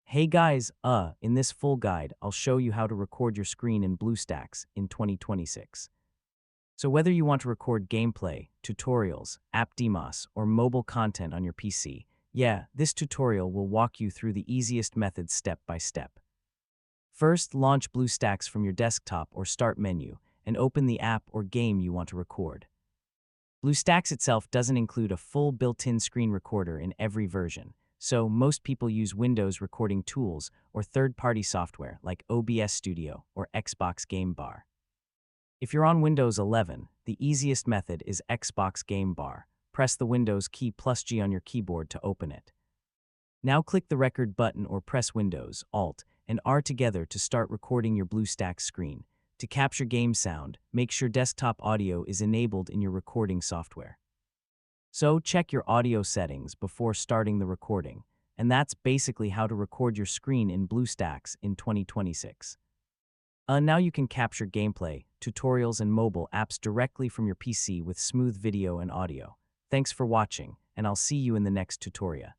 Hey guys, in this full guide, I'll show you how to record your screen in BlueStacks in 2026. So whether you want to record gameplay, tutorials, app demos, or mobile content on your PC, this tutorial will walk you through the easiest methods step by step. First, launch BlueStacks from your desktop or start menu and open the app or game you want to record. BlueStacks itself doesn't include a full built-in screen recorder in every version, so most people use Windows recording tools or third-party software like OBS Studio or Xbox Game Bar. If you're on Windows 11, the easiest method is Xbox Game Bar. Press the Windows key plus G on your keyboard to open it. Now click the record button or press Windows, Alt, and R together to start recording your BlueStacks screen. To capture game sound, make sure desktop audio is enabled in your recording software. So check your audio settings before starting the recording, and that's basically how to record your screen in BlueStacks in 2026. Now you can capture gameplay, tutorials, and mobile apps directly from your PC with smooth video and audio. Thanks for watching, and I'll see you in the next tutorial.